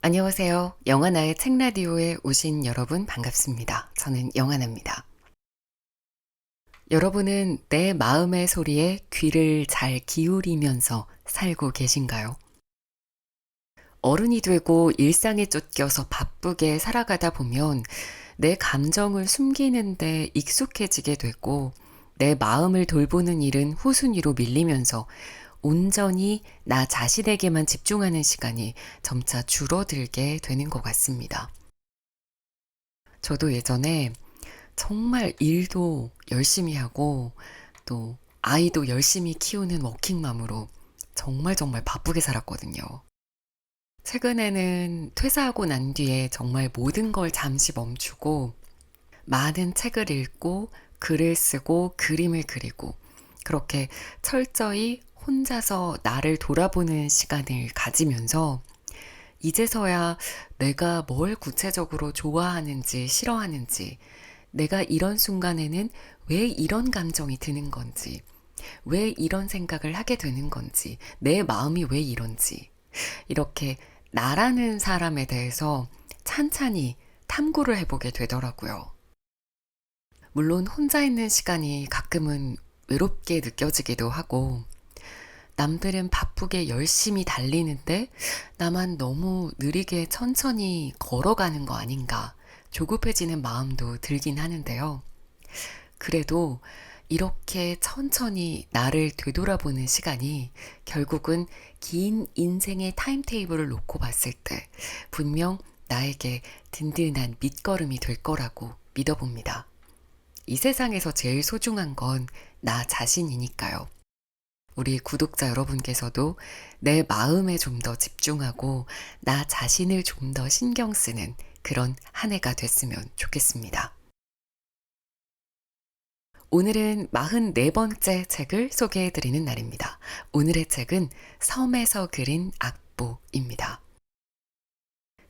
안녕하세요. 영하나의 책라디오에 오신 여러분 반갑습니다. 저는 영하나입니다. 여러분은 내 마음의 소리에 귀를 잘 기울이면서 살고 계신가요? 어른이 되고 일상에 쫓겨서 바쁘게 살아가다 보면 내 감정을 숨기는데 익숙해지게 되고 내 마음을 돌보는 일은 후순위로 밀리면서 온전히 나 자신에게만 집중하는 시간이 점차 줄어들게 되는 것 같습니다. 저도 예전에 정말 일도 열심히 하고 또 아이도 열심히 키우는 워킹맘으로 정말 바쁘게 살았거든요. 최근에는 퇴사하고 난 뒤에 정말 모든 걸 잠시 멈추고 많은 책을 읽고 글을 쓰고 그림을 그리고 그렇게 철저히 혼자서 나를 돌아보는 시간을 가지면서 이제서야 내가 뭘 구체적으로 좋아하는지 싫어하는지, 내가 이런 순간에는 왜 이런 감정이 드는 건지, 왜 이런 생각을 하게 되는 건지, 내 마음이 왜 이런지, 이렇게 나라는 사람에 대해서 찬찬히 탐구를 해보게 되더라고요. 물론 혼자 있는 시간이 가끔은 외롭게 느껴지기도 하고, 남들은 바쁘게 열심히 달리는데 나만 너무 느리게 천천히 걸어가는 거 아닌가 조급해지는 마음도 들긴 하는데요. 그래도 이렇게 천천히 나를 되돌아보는 시간이 결국은 긴 인생의 타임테이블을 놓고 봤을 때 분명 나에게 든든한 밑거름이 될 거라고 믿어봅니다. 이 세상에서 제일 소중한 건 나 자신이니까요. 우리 구독자 여러분께서도 내 마음에 좀 더 집중하고 나 자신을 좀 더 신경 쓰는 그런 한 해가 됐으면 좋겠습니다. 오늘은 44번째 책을 소개해 드리는 날입니다. 오늘의 책은 섬에서 그린 악보입니다.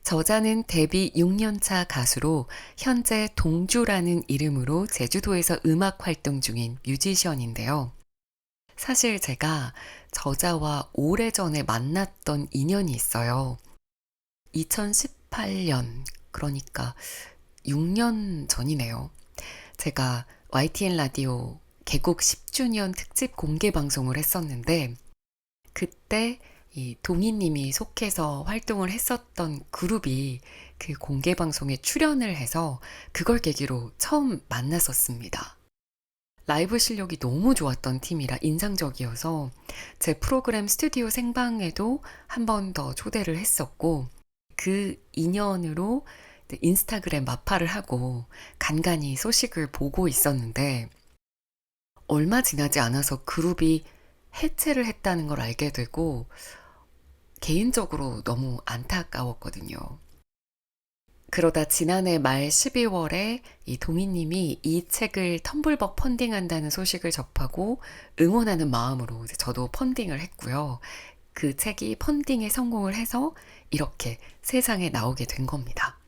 저자는 데뷔 6년차 가수로 현재 동주라는 이름으로 제주도에서 음악 활동 중인 뮤지션인데요. 사실 제가 저자와 오래전에 만났던 인연이 있어요. 2018년, 그러니까 6년 전이네요. 제가 YTN 라디오 개국 10주년 특집 공개 방송을 했었는데, 그때 이 동희님이 속해서 활동을 했었던 그룹이 그 공개 방송에 출연을 해서 그걸 계기로 처음 만났었습니다. 라이브 실력이 너무 좋았던 팀이라 인상적이어서 제 프로그램 스튜디오 생방에도 한 번 더 초대를 했었고 그 인연으로 인스타그램 마파를 하고 간간히 소식을 보고 있었는데 얼마 지나지 않아서 그룹이 해체를 했다는 걸 알게 되고 개인적으로 너무 안타까웠거든요. 그러다 지난해 말 12월에 이 동희님이 이 책을 텀블벅 펀딩한다는 소식을 접하고 응원하는 마음으로 저도 펀딩을 했고요. 그 책이 펀딩에 성공을 해서 이렇게 세상에 나오게 된 겁니다.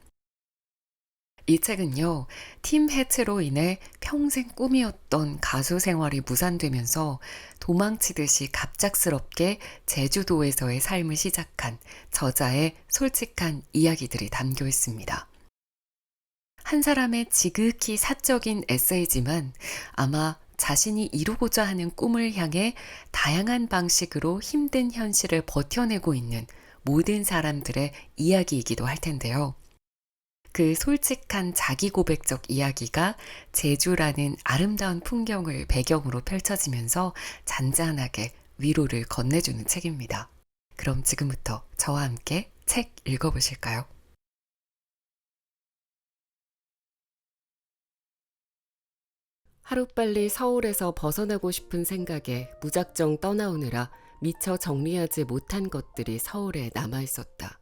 이 책은요, 팀 해체로 인해 평생 꿈이었던 가수 생활이 무산되면서 도망치듯이 갑작스럽게 제주도에서의 삶을 시작한 저자의 솔직한 이야기들이 담겨 있습니다. 한 사람의 지극히 사적인 에세이지만 아마 자신이 이루고자 하는 꿈을 향해 다양한 방식으로 힘든 현실을 버텨내고 있는 모든 사람들의 이야기이기도 할 텐데요. 그 솔직한 자기 고백적 이야기가 제주라는 아름다운 풍경을 배경으로 펼쳐지면서 잔잔하게 위로를 건네주는 책입니다. 그럼 지금부터 저와 함께 책 읽어보실까요? 하루빨리 서울에서 벗어나고 싶은 생각에 무작정 떠나오느라 미처 정리하지 못한 것들이 서울에 남아있었다.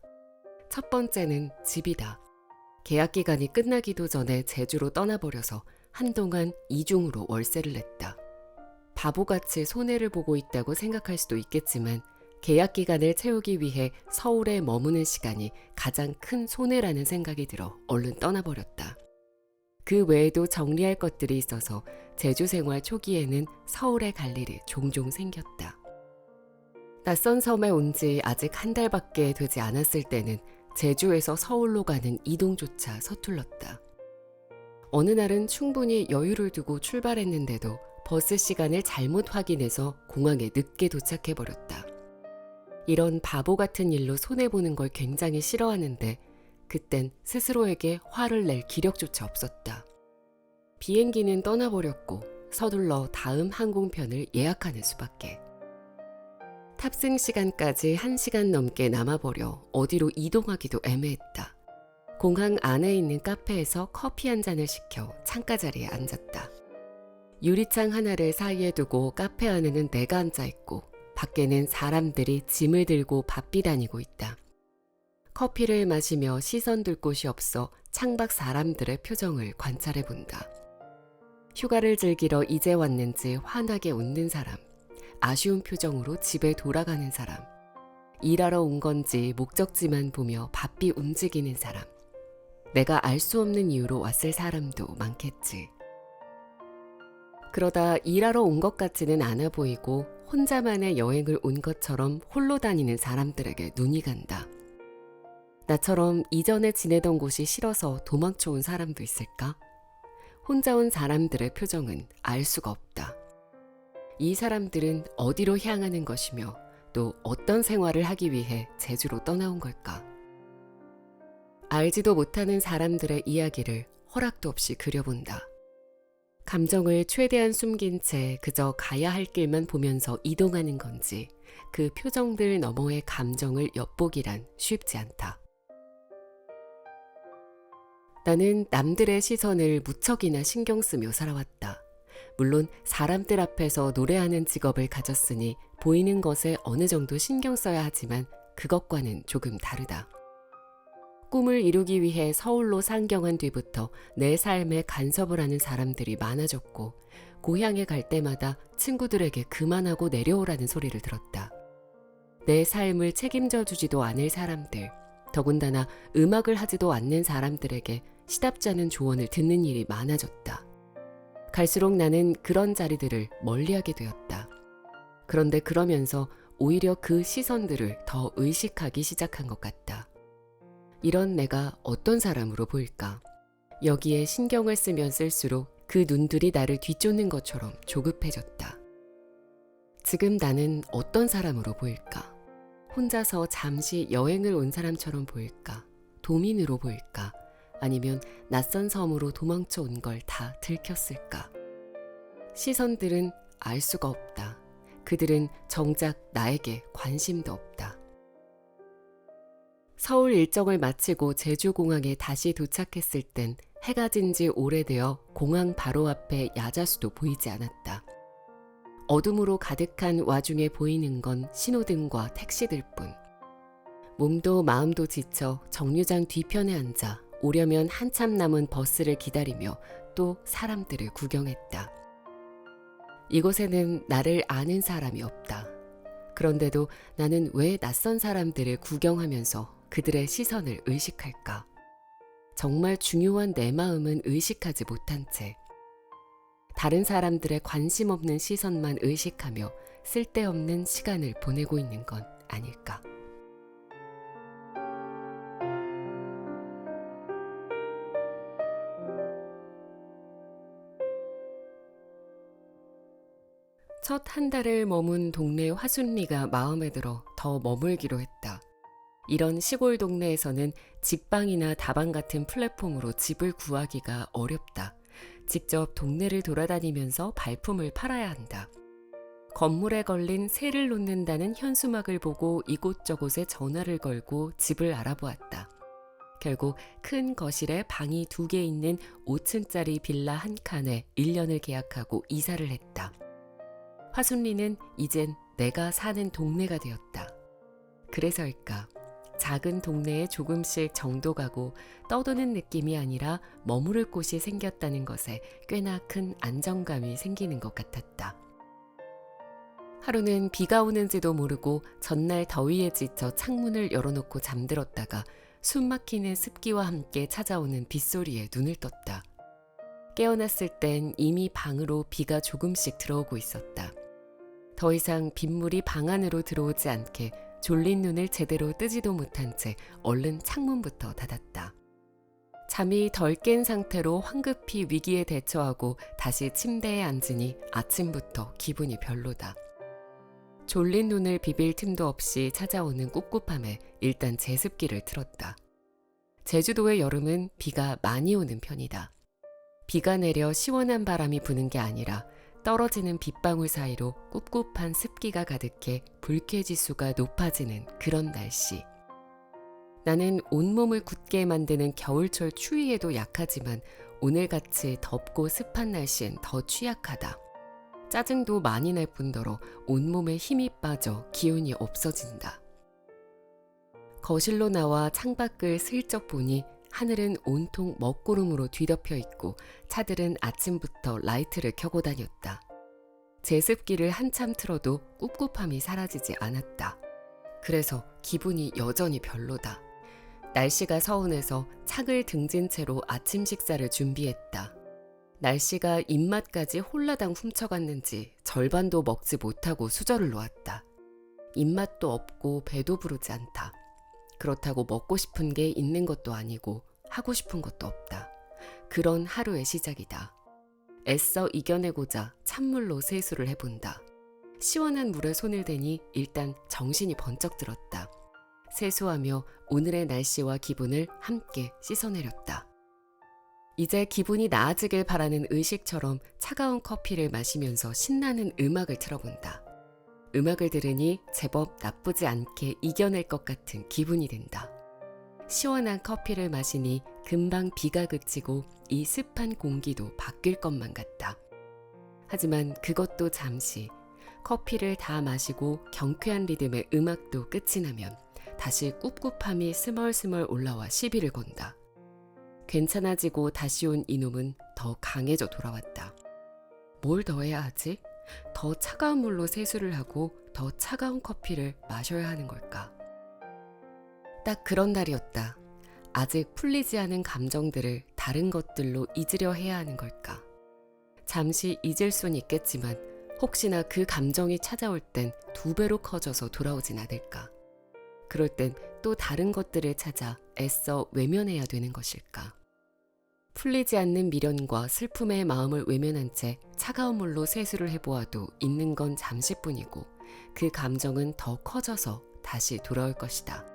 첫 번째는 집이다. 계약 기간이 끝나기도 전에 제주로 떠나버려서 한동안 이중으로 월세를 냈다. 바보같이 손해를 보고 있다고 생각할 수도 있겠지만 계약 기간을 채우기 위해 서울에 머무는 시간이 가장 큰 손해라는 생각이 들어 얼른 떠나버렸다. 그 외에도 정리할 것들이 있어서 제주 생활 초기에는 서울에 갈 일이 종종 생겼다. 낯선 섬에 온 지 아직 한 달밖에 되지 않았을 때는 제주에서 서울로 가는 이동조차 서툴렀다. 어느 날은 충분히 여유를 두고 출발했는데도 버스 시간을 잘못 확인해서 공항에 늦게 도착해버렸다. 이런 바보 같은 일로 손해보는 걸 굉장히 싫어하는데 그땐 스스로에게 화를 낼 기력조차 없었다. 비행기는 떠나버렸고 서둘러 다음 항공편을 예약하는 수밖에. 탑승 시간까지 1시간 넘게 남아버려 어디로 이동하기도 애매했다. 공항 안에 있는 카페에서 커피 한 잔을 시켜 창가 자리에 앉았다. 유리창 하나를 사이에 두고 카페 안에는 내가 앉아있고 밖에는 사람들이 짐을 들고 바삐 다니고 있다. 커피를 마시며 시선 둘 곳이 없어 창밖 사람들의 표정을 관찰해 본다. 휴가를 즐기러 이제 왔는지 환하게 웃는 사람, 아쉬운 표정으로 집에 돌아가는 사람, 일하러 온 건지 목적지만 보며 바삐 움직이는 사람, 내가 알 수 없는 이유로 왔을 사람도 많겠지. 그러다 일하러 온 것 같지는 않아 보이고 혼자만의 여행을 온 것처럼 홀로 다니는 사람들에게 눈이 간다. 나처럼 이전에 지내던 곳이 싫어서 도망쳐 온 사람도 있을까? 혼자 온 사람들의 표정은 알 수가 없다. 이 사람들은 어디로 향하는 것이며 또 어떤 생활을 하기 위해 제주로 떠나온 걸까? 알지도 못하는 사람들의 이야기를 허락도 없이 그려본다. 감정을 최대한 숨긴 채 그저 가야 할 길만 보면서 이동하는 건지 그 표정들 너머의 감정을 엿보기란 쉽지 않다. 나는 남들의 시선을 무척이나 신경 쓰며 살아왔다. 물론 사람들 앞에서 노래하는 직업을 가졌으니 보이는 것에 어느 정도 신경 써야 하지만 그것과는 조금 다르다. 꿈을 이루기 위해 서울로 상경한 뒤부터 내 삶에 간섭을 하는 사람들이 많아졌고 고향에 갈 때마다 친구들에게 그만하고 내려오라는 소리를 들었다. 내 삶을 책임져 주지도 않을 사람들, 더군다나 음악을 하지도 않는 사람들에게 시답지 않은 조언을 듣는 일이 많아졌다. 갈수록 나는 그런 자리들을 멀리하게 되었다. 그런데 그러면서 오히려 그 시선들을 더 의식하기 시작한 것 같다. 이런 내가 어떤 사람으로 보일까? 여기에 신경을 쓰면 쓸수록 그 눈들이 나를 뒤쫓는 것처럼 조급해졌다. 지금 나는 어떤 사람으로 보일까? 혼자서 잠시 여행을 온 사람처럼 보일까? 도민으로 보일까? 아니면 낯선 섬으로 도망쳐 온 걸 다 들켰을까? 시선들은 알 수가 없다. 그들은 정작 나에게 관심도 없다. 서울 일정을 마치고 제주공항에 다시 도착했을 땐 해가 진 지 오래되어 공항 바로 앞에 야자수도 보이지 않았다. 어둠으로 가득한 와중에 보이는 건 신호등과 택시들 뿐. 몸도 마음도 지쳐 정류장 뒤편에 앉아 오려면 한참 남은 버스를 기다리며 또 사람들을 구경했다. 이곳에는 나를 아는 사람이 없다. 그런데도 나는 왜 낯선 사람들을 구경하면서 그들의 시선을 의식할까? 정말 중요한 내 마음은 의식하지 못한 채 다른 사람들의 관심 없는 시선만 의식하며 쓸데없는 시간을 보내고 있는 건 아닐까? 첫 한 달을 머문 동네 화순리가 마음에 들어 더 머물기로 했다. 이런 시골 동네에서는 집방이나 다방 같은 플랫폼으로 집을 구하기가 어렵다. 직접 동네를 돌아다니면서 발품을 팔아야 한다. 건물에 걸린 세를 놓는다는 현수막을 보고 이곳저곳에 전화를 걸고 집을 알아보았다. 결국 큰 거실에 방이 2개 있는 5층짜리 빌라 한 칸에 1년을 계약하고 이사를 했다. 화순리는 이젠 내가 사는 동네가 되었다. 그래서일까? 작은 동네에 조금씩 정도 가고 떠도는 느낌이 아니라 머무를 곳이 생겼다는 것에 꽤나 큰 안정감이 생기는 것 같았다. 하루는 비가 오는지도 모르고 전날 더위에 지쳐 창문을 열어놓고 잠들었다가 숨막히는 습기와 함께 찾아오는 빗소리에 눈을 떴다. 깨어났을 땐 이미 방으로 비가 조금씩 들어오고 있었다. 더 이상 빗물이 방 안으로 들어오지 않게 졸린 눈을 제대로 뜨지도 못한 채 얼른 창문부터 닫았다. 잠이 덜 깬 상태로 황급히 위기에 대처하고 다시 침대에 앉으니 아침부터 기분이 별로다. 졸린 눈을 비빌 틈도 없이 찾아오는 꿉꿉함에 일단 제습기를 틀었다. 제주도의 여름은 비가 많이 오는 편이다. 비가 내려 시원한 바람이 부는 게 아니라 떨어지는 빗방울 사이로 꿉꿉한 습기가 가득해 불쾌지수가 높아지는 그런 날씨. 나는 온몸을 굳게 만드는 겨울철 추위에도 약하지만 오늘같이 덥고 습한 날씨엔 더 취약하다. 짜증도 많이 날 뿐더러 온몸에 힘이 빠져 기운이 없어진다. 거실로 나와 창밖을 슬쩍 보니 하늘은 온통 먹구름으로 뒤덮여 있고 차들은 아침부터 라이트를 켜고 다녔다. 제습기를 한참 틀어도 꿉꿉함이 사라지지 않았다. 그래서 기분이 여전히 별로다. 날씨가 서운해서 착을 등진 채로 아침 식사를 준비했다. 날씨가 입맛까지 홀라당 훔쳐갔는지 절반도 먹지 못하고 수저를 놓았다. 입맛도 없고 배도 부르지 않다. 그렇다고 먹고 싶은 게 있는 것도 아니고 하고 싶은 것도 없다. 그런 하루의 시작이다. 애써 이겨내고자 찬물로 세수를 해본다. 시원한 물에 손을 대니 일단 정신이 번쩍 들었다. 세수하며 오늘의 날씨와 기분을 함께 씻어내렸다. 이제 기분이 나아지길 바라는 의식처럼 차가운 커피를 마시면서 신나는 음악을 틀어본다. 음악을 들으니 제법 나쁘지 않게 이겨낼 것 같은 기분이 든다. 시원한 커피를 마시니 금방 비가 그치고 이 습한 공기도 바뀔 것만 같다. 하지만 그것도 잠시. 커피를 다 마시고 경쾌한 리듬의 음악도 끝이 나면 다시 꿉꿉함이 스멀스멀 올라와 시비를 건다. 괜찮아지고 다시 온 이놈은 더 강해져 돌아왔다. 뭘 더 해야 하지? 더 차가운 물로 세수를 하고 더 차가운 커피를 마셔야 하는 걸까? 딱 그런 날이었다. 아직 풀리지 않은 감정들을 다른 것들로 잊으려 해야 하는 걸까? 잠시 잊을 순 있겠지만 혹시나 그 감정이 찾아올 땐 2배로 커져서 돌아오진 않을까? 그럴 땐 또 다른 것들을 찾아 애써 외면해야 되는 것일까? 풀리지 않는 미련과 슬픔의 마음을 외면한 채 차가운 물로 세수를 해보아도 있는 건 잠시뿐이고 그 감정은 더 커져서 다시 돌아올 것이다.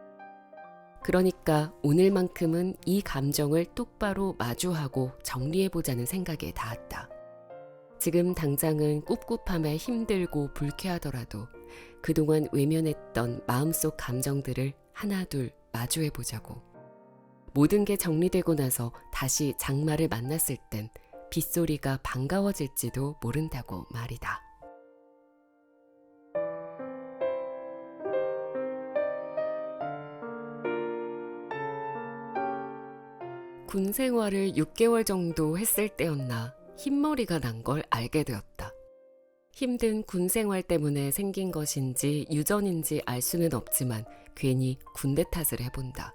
그러니까 오늘만큼은 이 감정을 똑바로 마주하고 정리해보자는 생각에 닿았다. 지금 당장은 꿉꿉함에 힘들고 불쾌하더라도 그동안 외면했던 마음속 감정들을 하나둘 마주해보자고. 모든 게 정리되고 나서 다시 장마를 만났을 땐 빗소리가 반가워질지도 모른다고 말이다. 군 생활을 6개월 정도 했을 때였나 흰머리가 난 걸 알게 되었다. 힘든 군 생활 때문에 생긴 것인지 유전인지 알 수는 없지만 괜히 군대 탓을 해본다.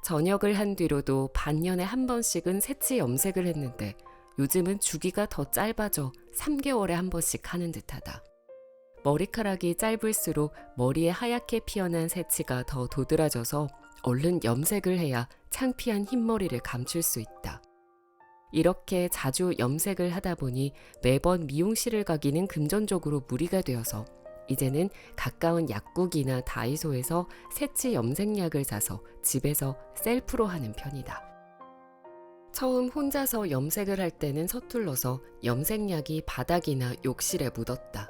전역을 한 뒤로도 반년에 한 번씩은 새치 염색을 했는데 요즘은 주기가 더 짧아져 3개월에 한 번씩 하는 듯하다. 머리카락이 짧을수록 머리에 하얗게 피어난 새치가 더 도드라져서 얼른 염색을 해야 창피한 흰머리를 감출 수 있다. 이렇게 자주 염색을 하다 보니 매번 미용실을 가기는 금전적으로 무리가 되어서 이제는 가까운 약국이나 다이소에서 새치 염색약을 사서 집에서 셀프로 하는 편이다. 처음 혼자서 염색을 할 때는 서툴러서 염색약이 바닥이나 욕실에 묻었다.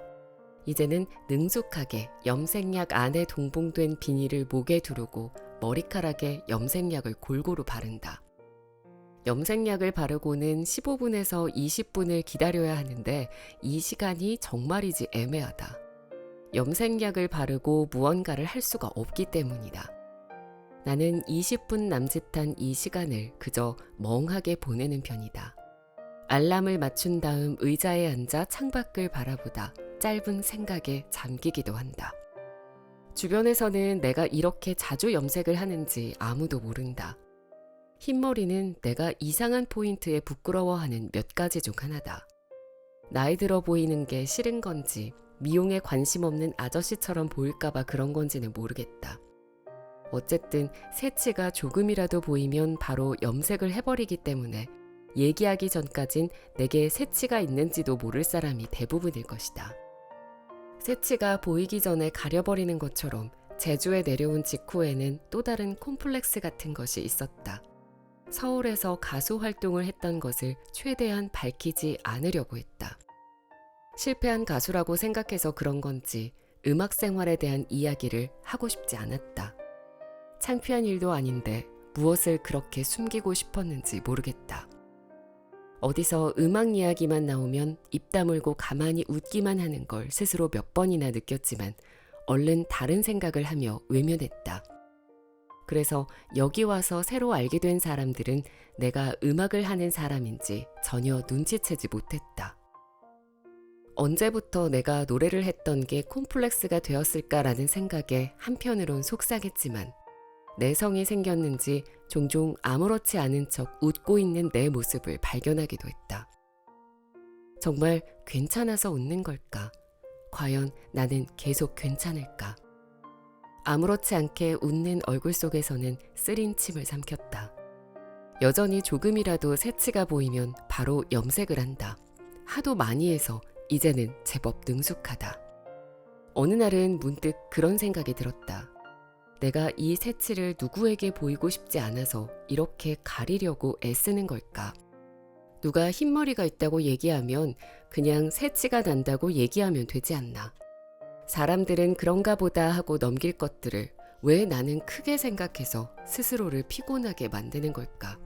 이제는 능숙하게 염색약 안에 동봉된 비닐을 목에 두르고 머리카락에 염색약을 골고루 바른다. 염색약을 바르고는 15분에서 20분을 기다려야 하는데 이 시간이 정말이지 애매하다. 염색약을 바르고 무언가를 할 수가 없기 때문이다. 나는 20분 남짓한 이 시간을 그저 멍하게 보내는 편이다. 알람을 맞춘 다음 의자에 앉아 창밖을 바라보다 짧은 생각에 잠기기도 한다. 주변에서는 내가 이렇게 자주 염색을 하는지 아무도 모른다. 흰머리는 내가 이상한 포인트에 부끄러워하는 몇 가지 중 하나다. 나이 들어 보이는 게 싫은 건지 미용에 관심 없는 아저씨처럼 보일까봐 그런 건지는 모르겠다. 어쨌든 새치가 조금이라도 보이면 바로 염색을 해버리기 때문에 얘기하기 전까진 내게 새치가 있는지도 모를 사람이 대부분일 것이다. 새치가 보이기 전에 가려버리는 것처럼 제주에 내려온 직후에는 또 다른 콤플렉스 같은 것이 있었다. 서울에서 가수 활동을 했던 것을 최대한 밝히지 않으려고 했다. 실패한 가수라고 생각해서 그런 건지 음악 생활에 대한 이야기를 하고 싶지 않았다. 창피한 일도 아닌데 무엇을 그렇게 숨기고 싶었는지 모르겠다. 어디서 음악 이야기만 나오면 입 다물고 가만히 웃기만 하는 걸 스스로 몇 번이나 느꼈지만 얼른 다른 생각을 하며 외면했다. 그래서 여기 와서 새로 알게 된 사람들은 내가 음악을 하는 사람인지 전혀 눈치채지 못했다. 언제부터 내가 노래를 했던 게 콤플렉스가 되었을까라는 생각에 한편으론 속상했지만 내성이 생겼는지 종종 아무렇지 않은 척 웃고 있는 내 모습을 발견하기도 했다. 정말 괜찮아서 웃는 걸까? 과연 나는 계속 괜찮을까? 아무렇지 않게 웃는 얼굴 속에서는 쓰린 침을 삼켰다. 여전히 조금이라도 새치가 보이면 바로 염색을 한다. 하도 많이 해서 이제는 제법 능숙하다. 어느 날은 문득 그런 생각이 들었다. 내가 이 새치를 누구에게 보이고 싶지 않아서 이렇게 가리려고 애쓰는 걸까? 누가 흰머리가 있다고 얘기하면 그냥 새치가 난다고 얘기하면 되지 않나? 사람들은 그런가 보다 하고 넘길 것들을 왜 나는 크게 생각해서 스스로를 피곤하게 만드는 걸까?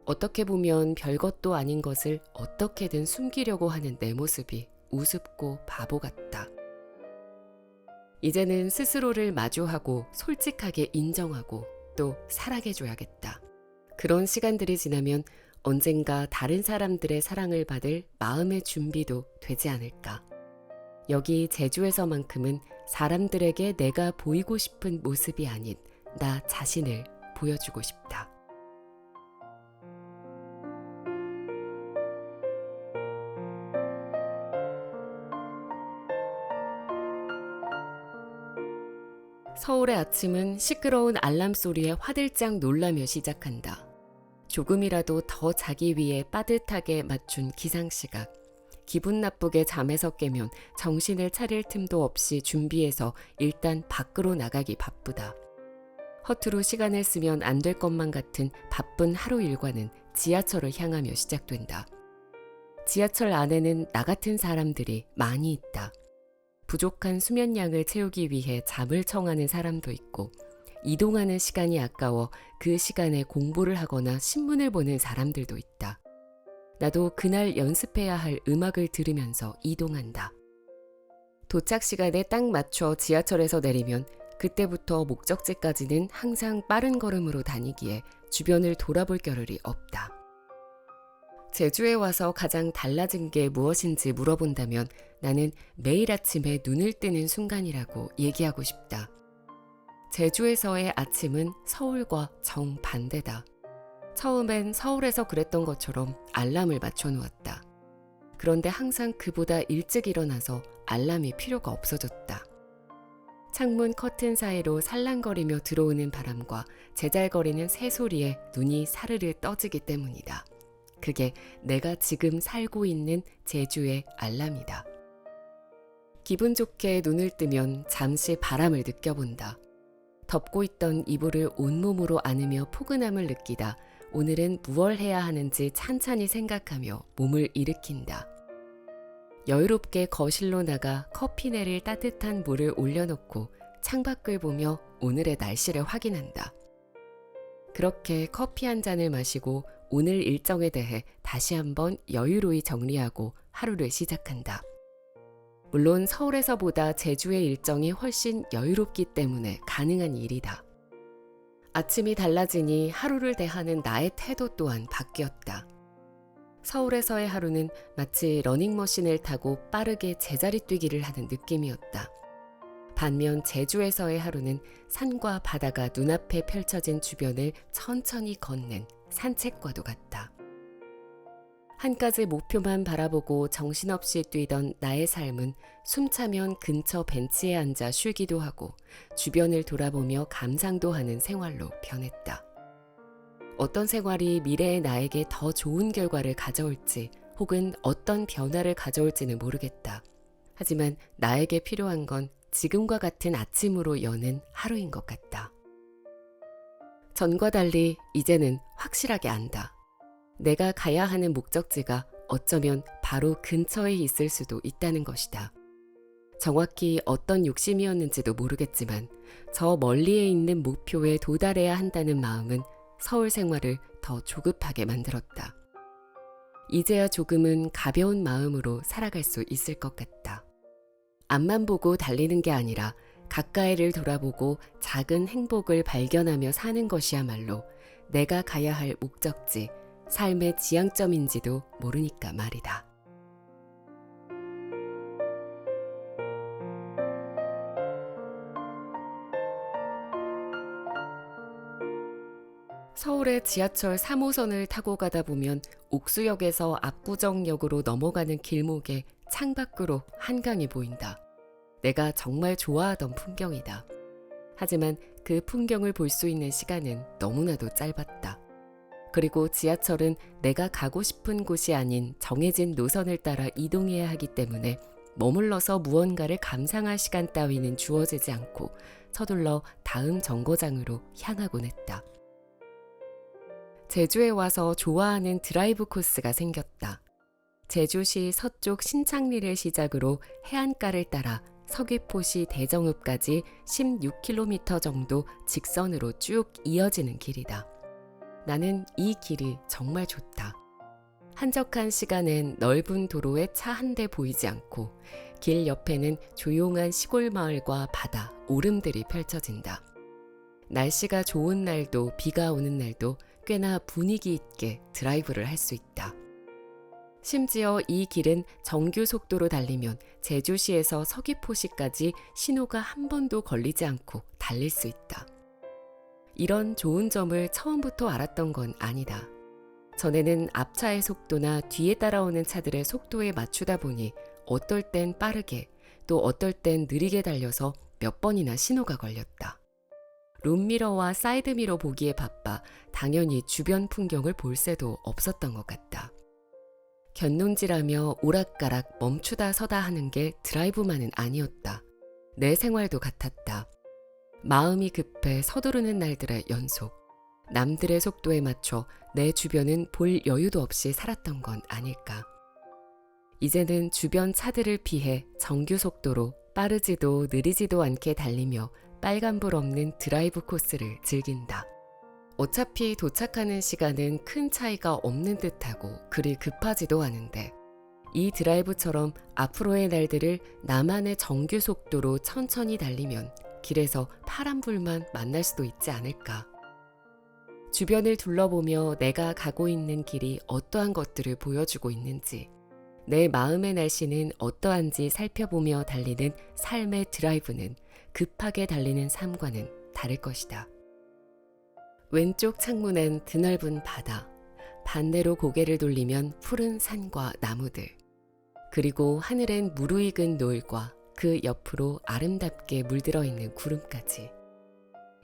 어떻게 보면 별것도 아닌 것을 어떻게든 숨기려고 하는 내 모습이 우습고 바보 같다. 이제는 스스로를 마주하고 솔직하게 인정하고 또 사랑해줘야겠다. 그런 시간들이 지나면 언젠가 다른 사람들의 사랑을 받을 마음의 준비도 되지 않을까. 여기 제주에서만큼은 사람들에게 내가 보이고 싶은 모습이 아닌 나 자신을 보여주고 싶다. 서울의 아침은 시끄러운 알람 소리에 화들짝 놀라며 시작한다. 조금이라도 더 자기 위해 빠듯하게 맞춘 기상시각. 기분 나쁘게 잠에서 깨면 정신을 차릴 틈도 없이 준비해서 일단 밖으로 나가기 바쁘다. 허투루 시간을 쓰면 안 될 것만 같은 바쁜 하루 일과는 지하철을 향하며 시작된다. 지하철 안에는 나 같은 사람들이 많이 있다. 부족한 수면량을 채우기 위해 잠을 청하는 사람도 있고 이동하는 시간이 아까워 그 시간에 공부를 하거나 신문을 보는 사람들도 있다. 나도 그날 연습해야 할 음악을 들으면서 이동한다. 도착 시간에 딱 맞춰 지하철에서 내리면 그때부터 목적지까지는 항상 빠른 걸음으로 다니기에 주변을 돌아볼 겨를이 없다. 제주에 와서 가장 달라진 게 무엇인지 물어본다면 나는 매일 아침에 눈을 뜨는 순간이라고 얘기하고 싶다. 제주에서의 아침은 서울과 정반대다. 처음엔 서울에서 그랬던 것처럼 알람을 맞춰놓았다. 그런데 항상 그보다 일찍 일어나서 알람이 필요가 없어졌다. 창문 커튼 사이로 살랑거리며 들어오는 바람과 제잘거리는 새소리에 눈이 사르르 떠지기 때문이다. 그게 내가 지금 살고 있는 제주의 알람이다. 기분 좋게 눈을 뜨면 잠시 바람을 느껴본다. 덮고 있던 이불을 온몸으로 안으며 포근함을 느끼다 오늘은 무얼 해야 하는지 찬찬히 생각하며 몸을 일으킨다. 여유롭게 거실로 나가 커피 내릴 따뜻한 물을 올려놓고 창밖을 보며 오늘의 날씨를 확인한다. 그렇게 커피 한 잔을 마시고 오늘 일정에 대해 다시 한번 여유로이 정리하고 하루를 시작한다. 물론 서울에서보다 제주의 일정이 훨씬 여유롭기 때문에 가능한 일이다. 아침이 달라지니 하루를 대하는 나의 태도 또한 바뀌었다. 서울에서의 하루는 마치 러닝머신을 타고 빠르게 제자리 뛰기를 하는 느낌이었다. 반면 제주에서의 하루는 산과 바다가 눈앞에 펼쳐진 주변을 천천히 걷는 산책과도 같다. 한 가지 목표만 바라보고 정신없이 뛰던 나의 삶은 숨차면 근처 벤치에 앉아 쉬기도 하고 주변을 돌아보며 감상도 하는 생활로 변했다. 어떤 생활이 미래의 나에게 더 좋은 결과를 가져올지 혹은 어떤 변화를 가져올지는 모르겠다. 하지만 나에게 필요한 건 지금과 같은 아침으로 여는 하루인 것 같다. 전과 달리 이제는 확실하게 안다. 내가 가야 하는 목적지가 어쩌면 바로 근처에 있을 수도 있다는 것이다. 정확히 어떤 욕심이었는지도 모르겠지만 저 멀리에 있는 목표에 도달해야 한다는 마음은 서울 생활을 더 조급하게 만들었다. 이제야 조금은 가벼운 마음으로 살아갈 수 있을 것 같다. 앞만 보고 달리는 게 아니라 가까이를 돌아보고 작은 행복을 발견하며 사는 것이야말로 내가 가야 할 목적지, 삶의 지향점인지도 모르니까 말이다. 서울의 지하철 3호선을 타고 가다 보면 옥수역에서 압구정역으로 넘어가는 길목에 창밖으로 한강이 보인다. 내가 정말 좋아하던 풍경이다. 하지만 그 풍경을 볼 수 있는 시간은 너무나도 짧았다. 그리고 지하철은 내가 가고 싶은 곳이 아닌 정해진 노선을 따라 이동해야 하기 때문에 머물러서 무언가를 감상할 시간 따위는 주어지지 않고 서둘러 다음 정거장으로 향하곤 했다. 제주에 와서 좋아하는 드라이브 코스가 생겼다. 제주시 서쪽 신창리를 시작으로 해안가를 따라 서귀포시 대정읍까지 16km 정도 직선으로 쭉 이어지는 길이다. 나는 이 길이 정말 좋다. 한적한 시간엔 넓은 도로에 차 한 대 보이지 않고 길 옆에는 조용한 시골 마을과 바다, 오름들이 펼쳐진다. 날씨가 좋은 날도 비가 오는 날도 꽤나 분위기 있게 드라이브를 할 수 있다. 심지어 이 길은 정규 속도로 달리면 제주시에서 서귀포시까지 신호가 한 번도 걸리지 않고 달릴 수 있다. 이런 좋은 점을 처음부터 알았던 건 아니다. 전에는 앞차의 속도나 뒤에 따라오는 차들의 속도에 맞추다 보니 어떨 땐 빠르게 또 어떨 땐 느리게 달려서 몇 번이나 신호가 걸렸다. 룸미러와 사이드미러 보기에 바빠 당연히 주변 풍경을 볼 새도 없었던 것 같다. 곁눈질하며 오락가락 멈추다 서다 하는 게 드라이브만은 아니었다. 내 생활도 같았다. 마음이 급해 서두르는 날들의 연속. 남들의 속도에 맞춰 내 주변은 볼 여유도 없이 살았던 건 아닐까. 이제는 주변 차들을 피해 정규 속도로 빠르지도 느리지도 않게 달리며 빨간불 없는 드라이브 코스를 즐긴다. 어차피 도착하는 시간은 큰 차이가 없는 듯하고 그리 급하지도 않은데 이 드라이브처럼 앞으로의 날들을 나만의 정규 속도로 천천히 달리면 길에서 파란불만 만날 수도 있지 않을까. 주변을 둘러보며 내가 가고 있는 길이 어떠한 것들을 보여주고 있는지, 내 마음의 날씨는 어떠한지 살펴보며 달리는 삶의 드라이브는 급하게 달리는 삶과는 다를 것이다. 왼쪽 창문엔 드넓은 바다, 반대로 고개를 돌리면 푸른 산과 나무들, 그리고 하늘엔 무르익은 노을과 그 옆으로 아름답게 물들어 있는 구름까지.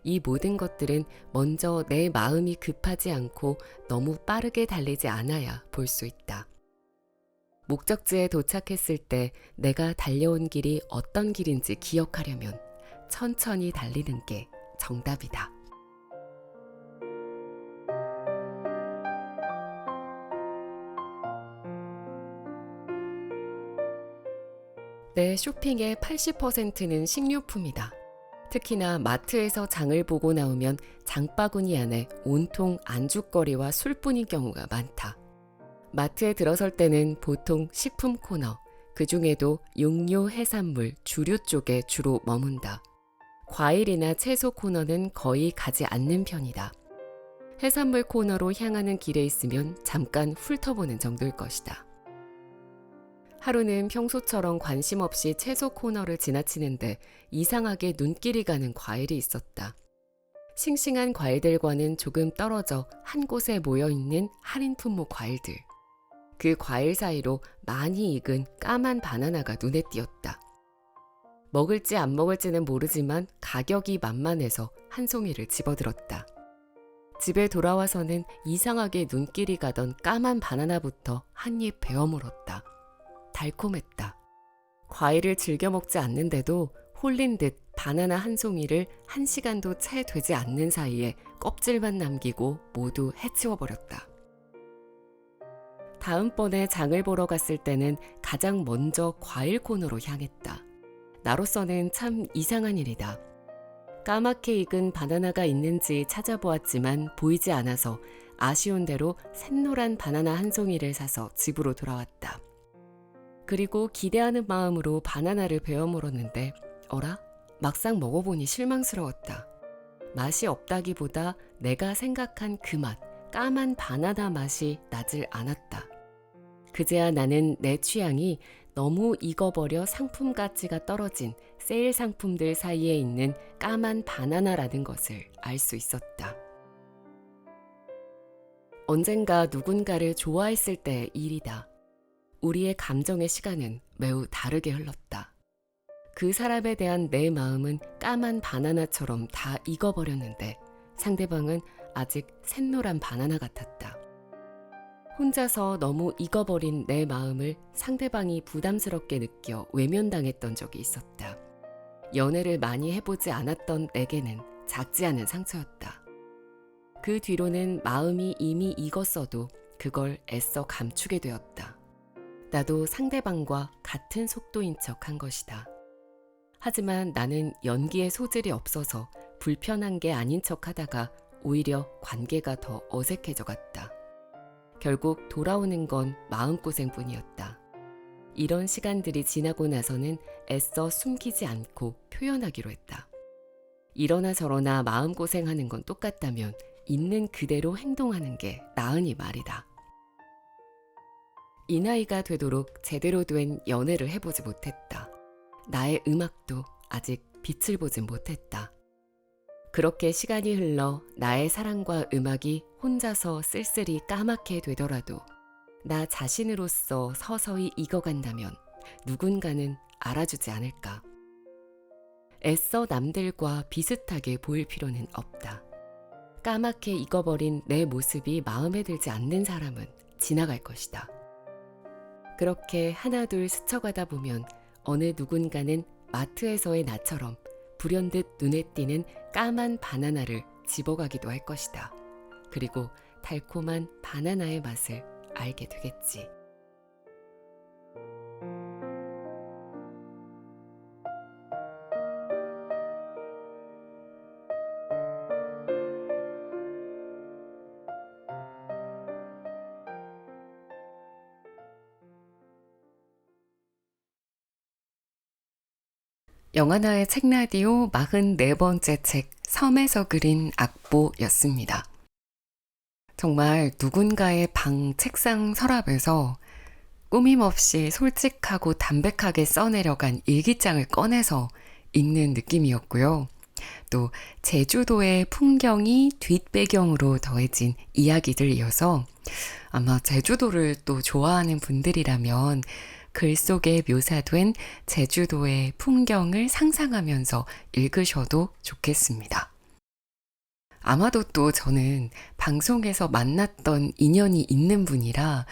이 모든 것들은 먼저 내 마음이 급하지 않고 너무 빠르게 달리지 않아야 볼 수 있다. 목적지에 도착했을 때 내가 달려온 길이 어떤 길인지 기억하려면 천천히 달리는 게 정답이다. 내 쇼핑의 80%는 식료품이다. 특히나 마트에서 장을 보고 나오면 장바구니 안에 온통 안주거리와 술뿐인 경우가 많다. 마트에 들어설 때는 보통 식품 코너, 그 중에도 육류, 해산물, 주류 쪽에 주로 머문다. 과일이나 채소 코너는 거의 가지 않는 편이다. 해산물 코너로 향하는 길에 있으면 잠깐 훑어보는 정도일 것이다. 하루는 평소처럼 관심 없이 채소 코너를 지나치는데 이상하게 눈길이 가는 과일이 있었다. 싱싱한 과일들과는 조금 떨어져 한 곳에 모여있는 할인 품목 과일들. 그 과일 사이로 많이 익은 까만 바나나가 눈에 띄었다. 먹을지 안 먹을지는 모르지만 가격이 만만해서 한 송이를 집어들었다. 집에 돌아와서는 이상하게 눈길이 가던 까만 바나나부터 한 입 베어 물었다. 달콤했다. 과일을 즐겨 먹지 않는데도 홀린 듯 바나나 한 송이를 1시간도 채 되지 않는 사이에 껍질만 남기고 모두 해치워버렸다. 다음번에 장을 보러 갔을 때는 가장 먼저 과일 코너로 향했다. 나로서는 참 이상한 일이다. 까맣게 익은 바나나가 있는지 찾아보았지만 보이지 않아서 아쉬운 대로 샛노란 바나나 한 송이를 사서 집으로 돌아왔다. 그리고 기대하는 마음으로 바나나를 베어 물었는데 어라? 막상 먹어보니 실망스러웠다. 맛이 없다기보다 내가 생각한 그 맛, 까만 바나나 맛이 나질 않았다. 그제야 나는 내 취향이 너무 익어버려 상품 가치가 떨어진 세일 상품들 사이에 있는 까만 바나나라는 것을 알 수 있었다. 언젠가 누군가를 좋아했을 때의 일이다. 우리의 감정의 시간은 매우 다르게 흘렀다. 그 사람에 대한 내 마음은 까만 바나나처럼 다 익어버렸는데 상대방은 아직 샛노란 바나나 같았다. 혼자서 너무 익어버린 내 마음을 상대방이 부담스럽게 느껴 외면당했던 적이 있었다. 연애를 많이 해보지 않았던 내게는 작지 않은 상처였다. 그 뒤로는 마음이 이미 익었어도 그걸 애써 감추게 되었다. 나도 상대방과 같은 속도인 척 한 것이다. 하지만 나는 연기에 소질이 없어서 불편한 게 아닌 척 하다가 오히려 관계가 더 어색해져 갔다. 결국 돌아오는 건 마음고생뿐이었다. 이런 시간들이 지나고 나서는 애써 숨기지 않고 표현하기로 했다. 이러나 저러나 마음고생하는 건 똑같다면 있는 그대로 행동하는 게 나으니 말이다. 이 나이가 되도록 제대로 된 연애를 해보지 못했다. 나의 음악도 아직 빛을 보진 못했다. 그렇게 시간이 흘러 나의 사랑과 음악이 혼자서 쓸쓸히 까맣게 되더라도 나 자신으로서 서서히 익어간다면 누군가는 알아주지 않을까. 애써 남들과 비슷하게 보일 필요는 없다. 까맣게 익어버린 내 모습이 마음에 들지 않는 사람은 지나갈 것이다. 그렇게 하나둘 스쳐가다 보면 어느 누군가는 마트에서의 나처럼 불현듯 눈에 띄는 까만 바나나를 집어가기도 할 것이다. 그리고 달콤한 바나나의 맛을 알게 되겠지. 영하나의 책라디오 44번째 책 섬에서 그린 악보였습니다. 정말 누군가의 방 책상 서랍에서 꾸밈없이 솔직하고 담백하게 써내려간 일기장을 꺼내서 읽는 느낌이었고요. 또 제주도의 풍경이 뒷배경으로 더해진 이야기들이어서 아마 제주도를 또 좋아하는 분들이라면 글 속에 묘사된 제주도의 풍경을 상상하면서 읽으셔도 좋겠습니다. 아마도 또 저는 방송에서 만났던 인연이 있는 분이라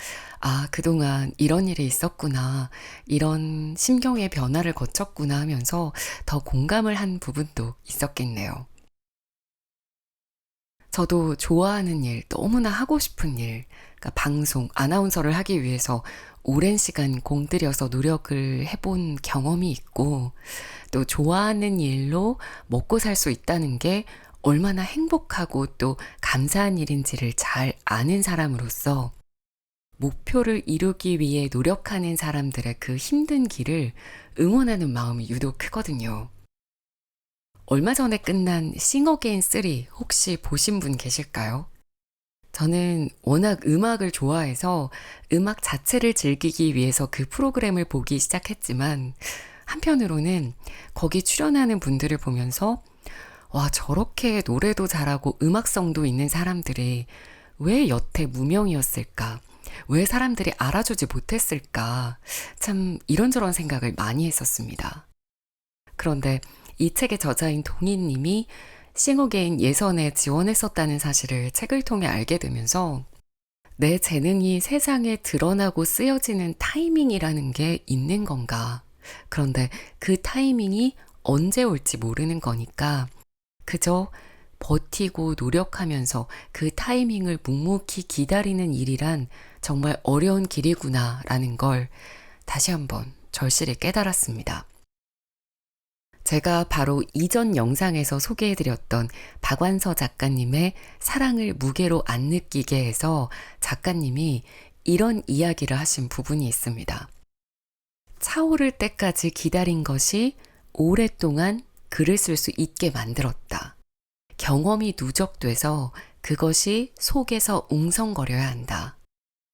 그동안 이런 일이 있었구나, 이런 심경의 변화를 거쳤구나 하면서 더 공감을 한 부분도 있었겠네요. 저도 좋아하는 일, 너무나 하고 싶은 일, 그러니까 방송, 아나운서를 하기 위해서 오랜 시간 공들여서 노력을 해본 경험이 있고 또 좋아하는 일로 먹고 살 수 있다는 게 얼마나 행복하고 또 감사한 일인지를 잘 아는 사람으로서 목표를 이루기 위해 노력하는 사람들의 그 힘든 길을 응원하는 마음이 유독 크거든요. 얼마 전에 끝난 싱어게인 3 혹시 보신 분 계실까요? 저는 워낙 음악을 좋아해서 음악 자체를 즐기기 위해서 그 프로그램을 보기 시작했지만 한편으로는 거기 출연하는 분들을 보면서 와, 저렇게 노래도 잘하고 음악성도 있는 사람들이 왜 여태 무명이었을까? 왜 사람들이 알아주지 못했을까? 참 이런저런 생각을 많이 했었습니다. 그런데 이 책의 저자인 동희님이 싱어게인 예선에 지원했었다는 사실을 책을 통해 알게 되면서 내 재능이 세상에 드러나고 쓰여지는 타이밍이라는 게 있는 건가? 그런데 그 타이밍이 언제 올지 모르는 거니까 그저 버티고 노력하면서 그 타이밍을 묵묵히 기다리는 일이란 정말 어려운 길이구나라는 걸 다시 한번 절실히 깨달았습니다. 제가 바로 이전 영상에서 소개해드렸던 박완서 작가님의 사랑을 무게로 안 느끼게 해서 작가님이 이런 이야기를 하신 부분이 있습니다. 차오를 때까지 기다린 것이 오랫동안 글을 쓸 수 있게 만들었다. 경험이 누적돼서 그것이 속에서 웅성거려야 한다.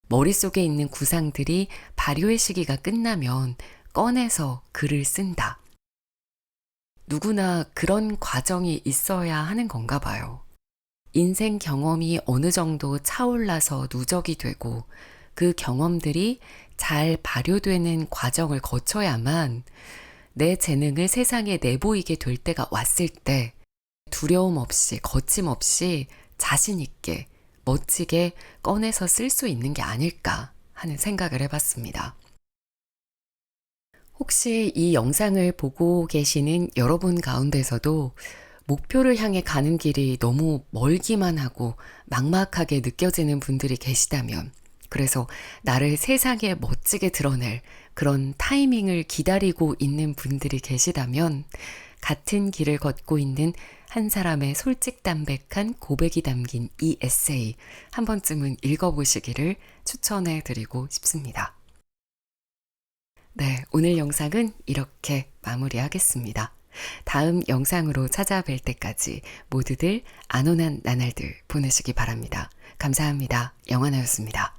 머릿속에 있는 구상들이 발효의 시기가 끝나면 꺼내서 글을 쓴다. 누구나 그런 과정이 있어야 하는 건가 봐요. 인생 경험이 어느 정도 차올라서 누적이 되고 그 경험들이 잘 발효되는 과정을 거쳐야만 내 재능을 세상에 내보이게 될 때가 왔을 때 두려움 없이 거침없이 자신 있게 멋지게 꺼내서 쓸 수 있는 게 아닐까 하는 생각을 해봤습니다. 혹시 이 영상을 보고 계시는 여러분 가운데서도 목표를 향해 가는 길이 너무 멀기만 하고 막막하게 느껴지는 분들이 계시다면, 그래서 나를 세상에 멋지게 드러낼 그런 타이밍을 기다리고 있는 분들이 계시다면, 같은 길을 걷고 있는 한 사람의 솔직담백한 고백이 담긴 이 에세이 한 번쯤은 읽어보시기를 추천해 드리고 싶습니다. 네, 오늘 영상은 이렇게 마무리하겠습니다. 다음 영상으로 찾아뵐 때까지 모두들 안온한 나날들 보내시기 바랍니다. 감사합니다. 영화나였습니다.